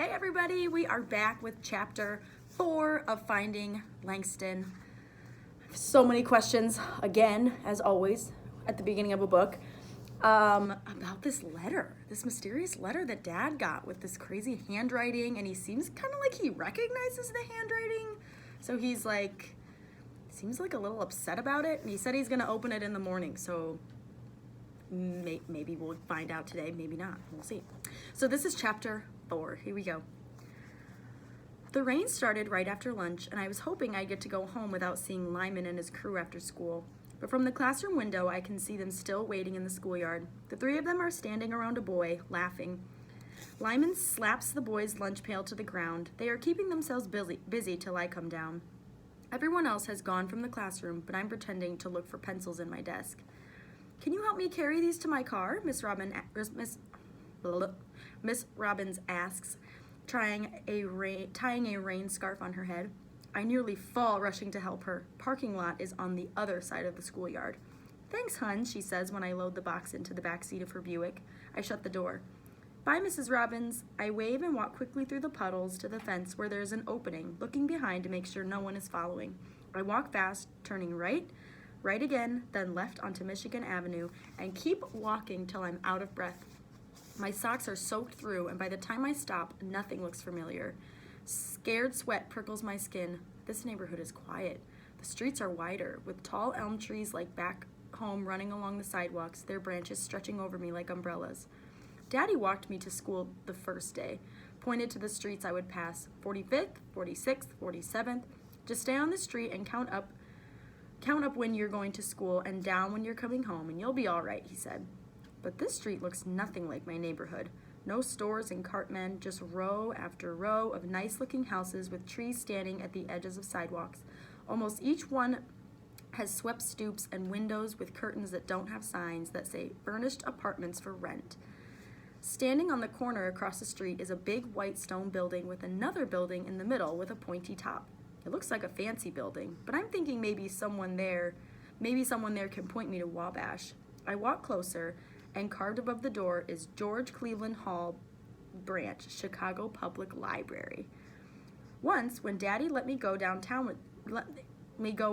Hey everybody, we are back with chapter 4 of Finding Langston. So many questions, again, as always, at the beginning of a book, about this letter, this mysterious letter that Dad got with this crazy handwriting, and he seems kind of like he recognizes the handwriting, so he's like, seems like a little upset about it, and he said he's going to open it in the morning, so maybe we'll find out today, maybe not, we'll see. So this is chapter 4, here we go. The rain started right after lunch, and I was hoping I'd get to go home without seeing Lyman and his crew after school. But from the classroom window, I can see them still waiting in the schoolyard. The three of them are standing around a boy, laughing. Lyman slaps the boy's lunch pail to the ground. They are keeping themselves busy till I come down. Everyone else has gone from the classroom, but I'm pretending to look for pencils in my desk. Can you help me carry these to my car? Miss Robbins asks, tying a rain scarf on her head. I nearly fall rushing to help her. Parking lot is on the other side of the schoolyard. Thanks, hun, she says when I load the box into the back seat of her Buick. I shut the door. Bye, Mrs. Robbins. I wave and walk quickly through the puddles to the fence where there's an opening, looking behind to make sure no one is following. I walk fast, turning right again, then left onto Michigan Avenue, and keep walking till I'm out of breath. My socks are soaked through, and by the time I stop, nothing looks familiar. Scared sweat prickles my skin. This neighborhood is quiet. The streets are wider, with tall elm trees like back home running along the sidewalks, their branches stretching over me like umbrellas. Daddy walked me to school the first day, pointed to the streets I would pass, 45th, 46th, 47th. Just stay on the street and count up when you're going to school and down when you're coming home, and you'll be all right, he said. But this street looks nothing like my neighborhood. No stores and cartmen, just row after row of nice-looking houses with trees standing at the edges of sidewalks. Almost each one has swept stoops and windows with curtains that don't have signs that say furnished apartments for rent. Standing on the corner across the street is a big white stone building with another building in the middle with a pointy top. It looks like a fancy building, but I'm thinking maybe someone there can point me to Wabash. I walk closer, and carved above the door is George Cleveland Hall Branch, Chicago Public Library. Once, when Daddy let me go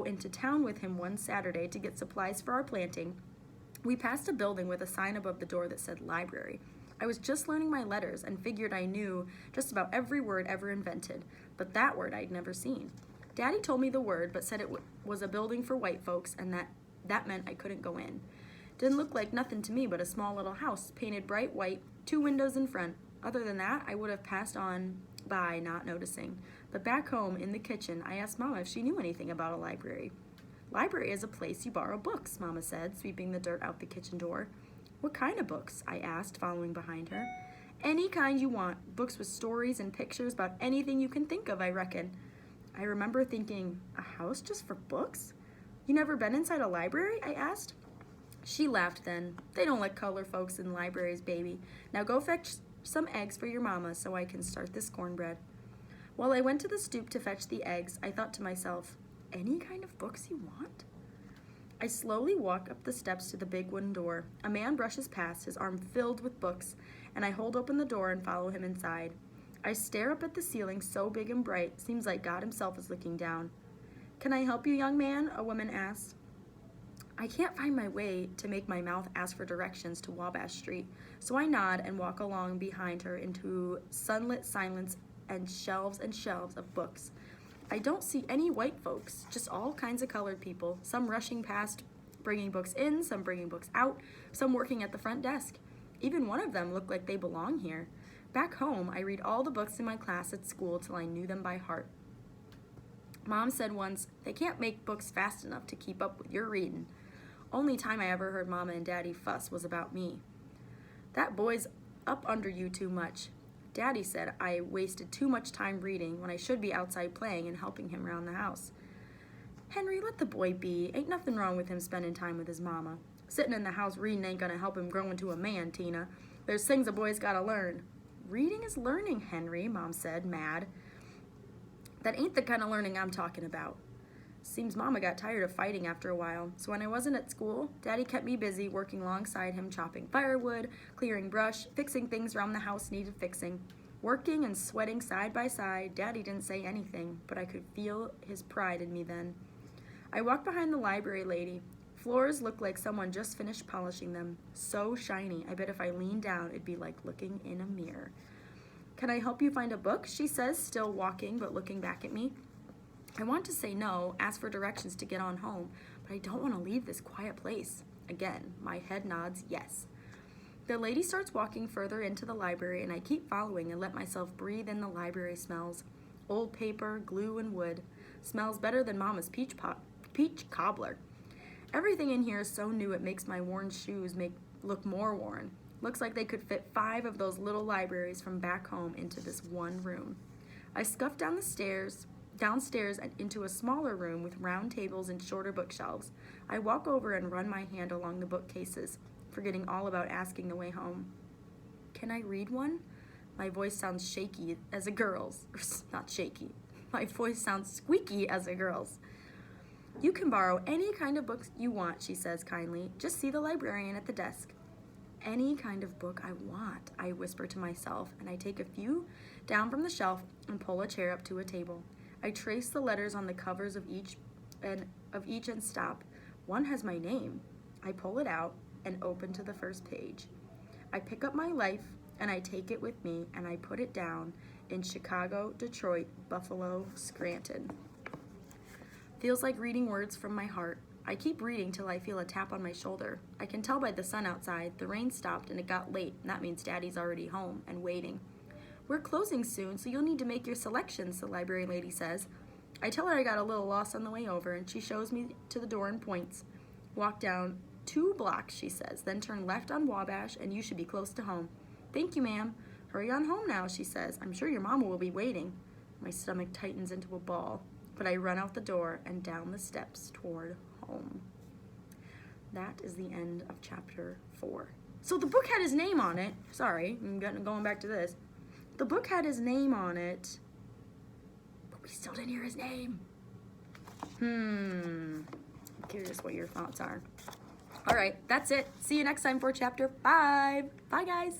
into town with him one Saturday to get supplies for our planting, we passed a building with a sign above the door that said library. I was just learning my letters and figured I knew just about every word ever invented, but that word I'd never seen. Daddy told me the word, but said it was a building for white folks, and that meant I couldn't go in. Didn't look like nothing to me but a small little house, painted bright white, 2 windows in front. Other than that, I would have passed on by not noticing. But back home in the kitchen, I asked Mama if she knew anything about a library. Library is a place you borrow books, Mama said, sweeping the dirt out the kitchen door. What kind of books? I asked, following behind her. Any kind you want. Books with stories and pictures about anything you can think of, I reckon. I remember thinking, a house just for books? You never been inside a library? I asked. She laughed then. They don't let color folks in libraries, baby. Now go fetch some eggs for your mama so I can start this cornbread. While I went to the stoop to fetch the eggs, I thought to myself, any kind of books you want? I slowly walk up the steps to the big wooden door. A man brushes past, his arm filled with books, and I hold open the door and follow him inside. I stare up at the ceiling so big and bright, seems like God himself is looking down. Can I help you, young man? A woman asks. I can't find my way to make my mouth ask for directions to Wabash Street, so I nod and walk along behind her into sunlit silence and shelves of books. I don't see any white folks, just all kinds of colored people, some rushing past, bringing books in, some bringing books out, some working at the front desk. Even one of them looked like they belong here. Back home, I read all the books in my class at school till I knew them by heart. Mom said once, they can't make books fast enough to keep up with your reading. Only time I ever heard Mama and Daddy fuss was about me. That boy's up under you too much. Daddy said I wasted too much time reading when I should be outside playing and helping him around the house. Henry, let the boy be. Ain't nothing wrong with him spending time with his mama. Sitting in the house reading ain't gonna help him grow into a man, Tina. There's things a boy's gotta learn. Reading is learning, Henry, Mom said, mad. That ain't the kind of learning I'm talking about. Seems Mama got tired of fighting after a while, so when I wasn't at school, Daddy kept me busy working alongside him chopping firewood, clearing brush, fixing things around the house needed fixing. Working and sweating side by side, Daddy didn't say anything, but I could feel his pride in me then. I walked behind the library lady. Floors looked like someone just finished polishing them. So shiny, I bet if I leaned down, it'd be like looking in a mirror. Can I help you find a book? She says, still walking but looking back at me. I want to say no, ask for directions to get on home, but I don't want to leave this quiet place. Again, my head nods yes. The lady starts walking further into the library, and I keep following and let myself breathe in the library smells. Old paper, glue, and wood. Smells better than Mama's peach cobbler. Everything in here is so new it makes my worn shoes look more worn. Looks like they could fit 5 of those little libraries from back home into this one room. I scuff downstairs and into a smaller room with round tables and shorter bookshelves. I walk over and run my hand along the bookcases, forgetting all about asking the way home. Can I read one? My voice sounds shaky as a girl's. Not shaky. My voice sounds squeaky as a girl's. You can borrow any kind of books you want, she says kindly. Just see the librarian at the desk. Any kind of book I want, I whisper to myself, and I take a few down from the shelf and pull a chair up to a table. I trace the letters on the covers of each and stop. One has my name. I pull it out and open to the first page. I pick up my life and I take it with me and I put it down in Chicago, Detroit, Buffalo, Scranton. Feels like reading words from my heart. I keep reading till I feel a tap on my shoulder. I can tell by the sun outside. The rain stopped and it got late, and that means Daddy's already home and waiting. We're closing soon, so you'll need to make your selections, the library lady says. I tell her I got a little lost on the way over, and she shows me to the door and points. Walk down 2 blocks, she says, then turn left on Wabash, and you should be close to home. Thank you, ma'am. Hurry on home now, she says. I'm sure your mama will be waiting. My stomach tightens into a ball, but I run out the door and down the steps toward home. That is the end of chapter 4. So the book had his name on it. Sorry, I'm going back to this. The book had his name on it, but we still didn't hear his name. I'm curious what your thoughts are. All right, that's it. See you next time for chapter 5. Bye, guys.